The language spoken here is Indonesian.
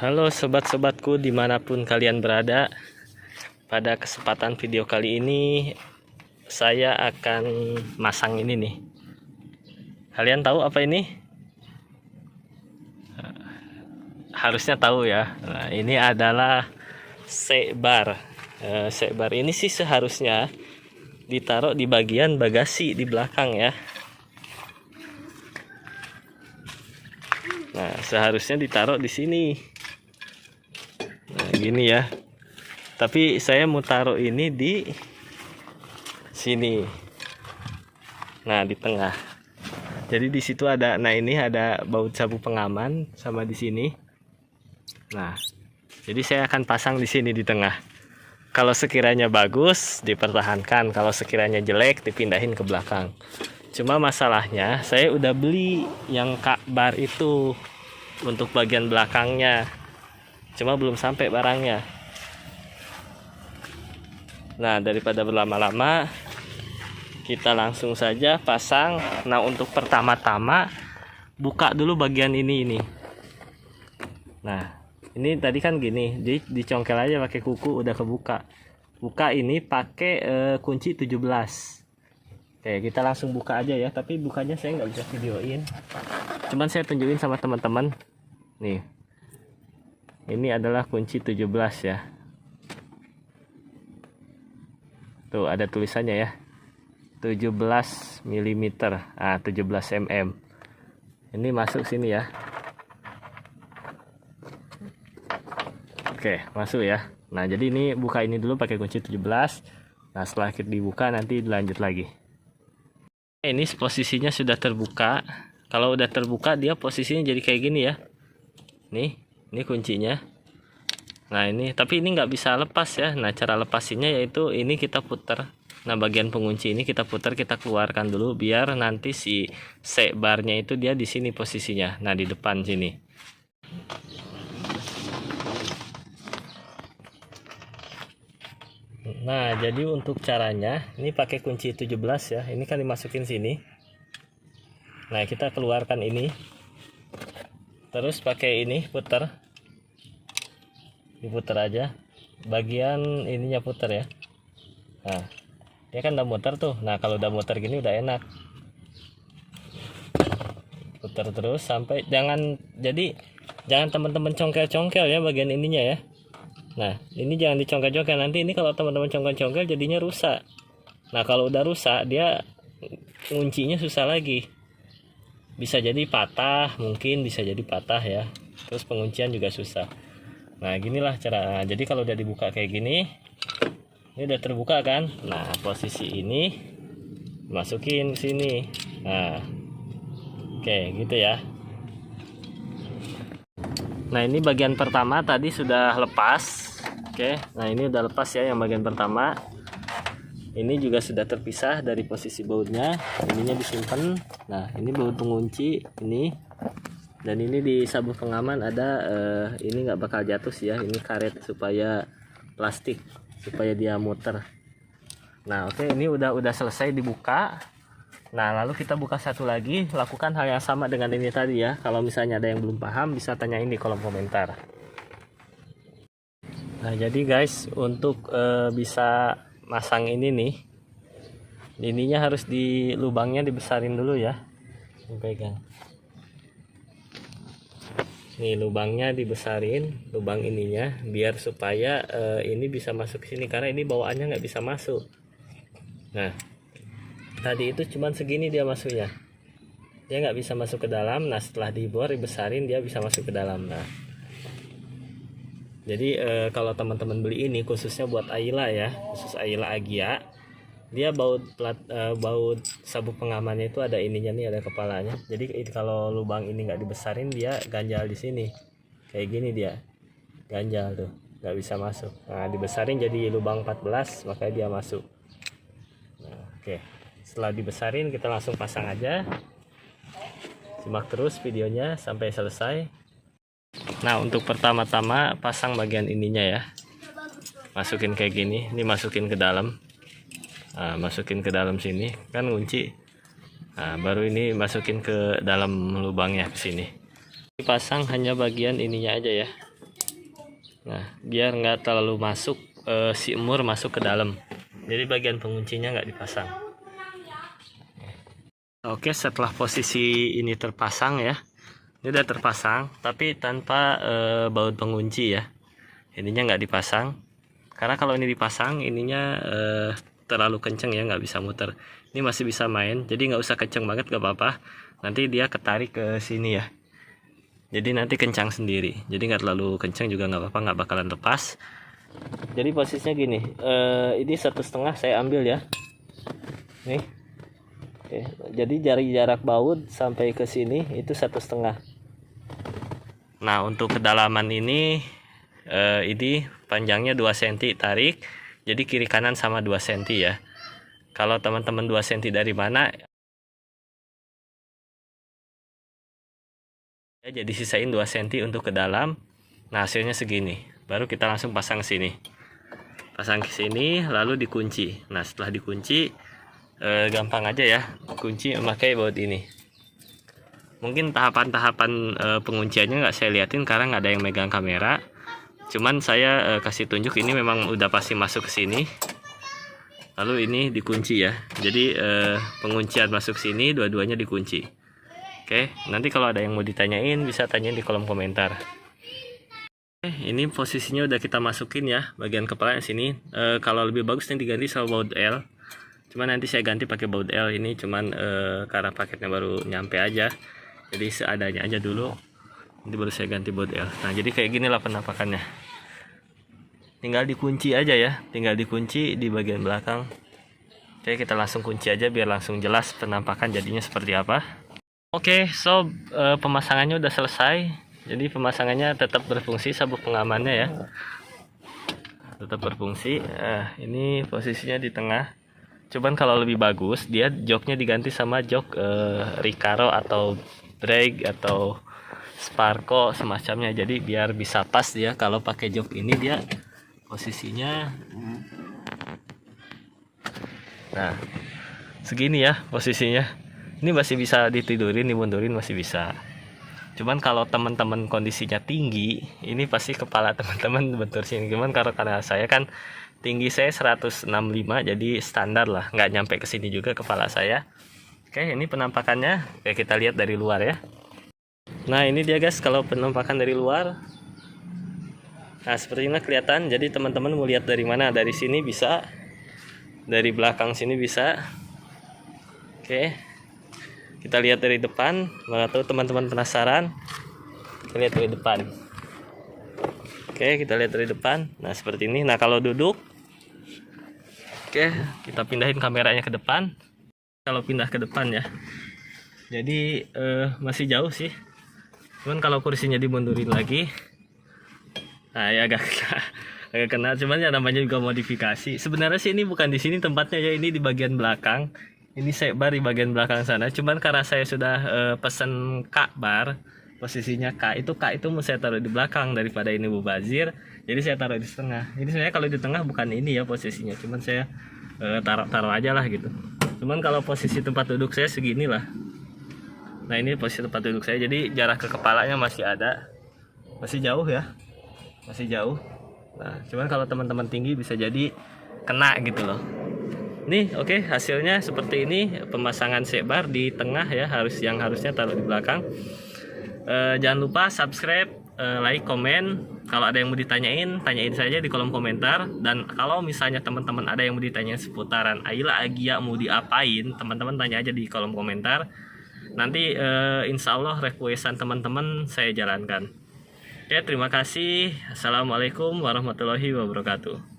Halo sobat-sobatku dimanapun kalian berada. Pada kesempatan video kali ini saya akan masang ini nih. Kalian tahu apa ini? Harusnya tahu ya. Nah, ini adalah sekbar. Sekbar ini sih seharusnya ditaruh di bagian bagasi di belakang ya. Nah, seharusnya ditaruh di sini. Nah, gini ya. Tapi saya mau taruh ini di sini. Nah, di tengah. Jadi di situ ada, nah ini ada baut sabu pengaman sama di sini. Nah, jadi saya akan pasang di sini di tengah. Kalau sekiranya bagus dipertahankan, kalau sekiranya jelek dipindahin ke belakang. Cuma masalahnya saya udah beli yang bar itu untuk bagian belakangnya. Cuma belum sampai barangnya. Nah, daripada berlama-lama kita langsung saja pasang. Nah, untuk pertama-tama buka dulu bagian ini. Nah, ini tadi kan gini, dicongkel aja pakai kuku udah kebuka. Buka ini pakai kunci 17. Oke, kita langsung buka aja ya, tapi bukanya saya nggak bisa videoin. Cuman saya tunjukin sama teman-teman. Nih. Ini adalah kunci 17 ya. Tuh ada tulisannya ya. 17 mm. Ah, 17 mm. Ini masuk sini ya. Oke, masuk ya. Nah, jadi ini buka ini dulu pakai kunci 17. Nah, setelah dibuka nanti dilanjut lagi. Ini posisinya sudah terbuka. Kalau udah terbuka dia posisinya jadi kayak gini ya. Nih, ini kuncinya. Nah, ini tapi ini nggak bisa lepas ya. Nah, cara lepasinnya yaitu ini kita putar. Nah, bagian pengunci ini kita putar, kita keluarkan dulu biar nanti si sekbarnya itu dia di sini posisinya. Nah, di depan sini. Nah, jadi untuk caranya ini pakai kunci 17 ya. Ini kan dimasukin sini. Nah, kita keluarkan ini. Terus pakai ini putar. Diputar aja. Bagian ininya putar ya. Nah, dia kan udah muter tuh. Nah, kalau udah muter gini udah enak. Putar terus sampai jangan teman-teman congkel-congkel ya bagian ininya ya. Nah, ini jangan dicongkel-congkel, nanti ini kalau teman-teman congkel-congkel jadinya rusak. Nah, kalau udah rusak dia kuncinya susah lagi. Bisa jadi patah, mungkin bisa jadi patah ya. Terus penguncian juga susah. Nah, ginilah cara. Nah, jadi kalau udah dibuka kayak gini, ini udah terbuka kan? Nah, posisi ini masukin sini. Nah, oke, gitu ya. Nah, ini bagian pertama tadi sudah lepas. Oke, nah ini udah lepas ya yang bagian pertama. Ini juga sudah terpisah dari posisi bautnya. Ininya disimpan. Nah, ini baut pengunci ini. Dan ini di sabuk pengaman ada ini nggak bakal jatuh sih ya. Ini karet supaya plastik supaya dia muter. Nah, oke, ini udah selesai dibuka. Nah, lalu kita buka satu lagi, lakukan hal yang sama dengan ini tadi ya. Kalau misalnya ada yang belum paham bisa tanyain di kolom komentar. Nah, jadi guys, untuk bisa masang ini nih, ininya harus di lubangnya dibesarin dulu ya. Ini pegang. Nih, lubangnya dibesarin, lubang ininya biar supaya ini bisa masuk ke sini karena ini bawaannya nggak bisa masuk. Nah, tadi itu cuman segini dia masuknya, dia nggak bisa masuk ke dalam. Nah, setelah dibor dibesarin dia bisa masuk ke dalam. Nah, jadi kalau teman-teman beli ini khususnya buat Ayla ya, khusus Ayla Agia, dia baut sabuk pengamannya itu ada ininya nih, ada kepalanya. Jadi kalau lubang ini nggak dibesarin dia ganjal di sini kayak gini, dia ganjal tuh, nggak bisa masuk. Nah, dibesarin jadi lubang 14 makanya dia masuk. Nah, oke. Setelah dibesarin kita langsung pasang aja. Simak terus videonya sampai selesai. Nah, untuk pertama-tama pasang bagian ininya ya. Masukin kayak gini, ini masukin ke dalam. Nah, masukin ke dalam sini kan kunci. Nah, baru ini masukin ke dalam lubangnya ke sini. Dipasang hanya bagian ininya aja ya. Nah, biar nggak terlalu masuk si emur masuk ke dalam. Jadi bagian penguncinya nggak dipasang. Oke, setelah posisi ini terpasang ya, ini udah terpasang, tapi tanpa baut pengunci ya. Ininya nggak dipasang, karena kalau ini dipasang, ininya terlalu kenceng ya, nggak bisa muter. Ini masih bisa main, jadi nggak usah kenceng banget, nggak apa-apa. Nanti dia ketarik ke sini ya. Jadi nanti kencang sendiri. Jadi nggak terlalu kencang juga nggak apa-apa, nggak bakalan lepas. Jadi posisinya gini, ini 1,5 saya ambil ya. Nih. Oke, jadi jarak baut sampai ke sini itu 1,5. Nah, untuk kedalaman ini panjangnya 2 cm tarik. Jadi kiri kanan sama 2 cm ya. Kalau teman-teman 2 cm dari mana? Ya, jadi sisain 2 cm untuk ke dalam. Nah, hasilnya segini. Baru kita langsung pasang ke sini. Pasang ke sini lalu dikunci. Nah, setelah dikunci gampang aja ya. Kunci memakai baut ini. Mungkin tahapan-tahapan pengunciannya nggak saya liatin karena nggak ada yang megang kamera. Cuman saya kasih tunjuk ini memang udah pasti masuk ke sini. Lalu ini dikunci ya. Jadi penguncian masuk sini, dua-duanya dikunci. Oke, nanti kalau ada yang mau ditanyain bisa tanyain di kolom komentar. Oke, ini posisinya udah kita masukin ya, bagian kepala yang sini. Kalau lebih bagus nanti diganti sama baut L. Cuman nanti saya ganti pakai baut L ini, cuman karena paketnya baru nyampe aja. Jadi seadanya aja dulu. Nanti baru saya ganti baut L. Nah, jadi kayak gini lah penampakannya. Tinggal dikunci aja ya, tinggal dikunci di bagian belakang. Oke, kita langsung kunci aja biar langsung jelas penampakan jadinya seperti apa. Oke, so pemasangannya udah selesai. Jadi pemasangannya tetap berfungsi sabuk pengamannya ya. Tetap berfungsi. Ini posisinya di tengah. Cuman kalau lebih bagus dia joknya diganti sama jok Recaro atau drag atau Sparco semacamnya. Jadi biar bisa pas dia kalau pakai jok ini dia posisinya. Nah, segini ya posisinya. Ini masih bisa ditidurin, dimundurin masih bisa. Cuman kalau teman-teman kondisinya tinggi, ini pasti kepala teman-teman bentur sini. Cuman karena saya kan tinggi saya 165, jadi standar lah, nggak nyampe ke sini juga kepala saya. Oke, ini penampakannya. Oke, kita lihat dari luar ya. Nah, ini dia guys kalau penampakan dari luar. Nah, seperti ini kelihatan. Jadi teman-teman mau lihat dari mana? Dari sini bisa, dari belakang sini bisa. Oke. Kita lihat dari depan, mana tahu teman-teman penasaran. Kita lihat dari depan. Oke, kita lihat dari depan. Nah, seperti ini. Nah, kalau duduk, oke, kita pindahin kameranya ke depan. Kalau pindah ke depan ya. Jadi masih jauh sih. Cuman kalau kursinya dimundurin lagi, nah ya agak kena. Cuman ya namanya juga modifikasi. Sebenarnya sih ini bukan di sini tempatnya ya, ini di bagian belakang. Ini sekbar di bagian belakang sana. Cuman karena saya sudah pesen kak bar, posisinya kak itu mau saya taruh di belakang daripada ini mubazir. Jadi saya taruh di tengah. Ini sebenarnya kalau di tengah bukan ini ya posisinya. Cuman saya taruh aja lah gitu. Cuman kalau posisi tempat duduk saya segini lah. Nah, ini posisi tempat duduk saya. Jadi jarak ke kepalanya masih ada. Masih jauh ya. Masih jauh. Nah, cuman kalau teman-teman tinggi bisa jadi kena gitu loh. Nih, oke, hasilnya seperti ini. Pemasangan sekbar di tengah ya, harusnya taruh di belakang. Jangan lupa subscribe, like, komen. Kalau ada yang mau ditanyain, tanyain saja di kolom komentar. Dan kalau misalnya teman-teman ada yang mau ditanyain seputaran Ayla Agia mau diapain, teman-teman tanya aja di kolom komentar. Nanti insya Allah requestan teman-teman saya jalankan. Oke, terima kasih. Assalamualaikum warahmatullahi wabarakatuh.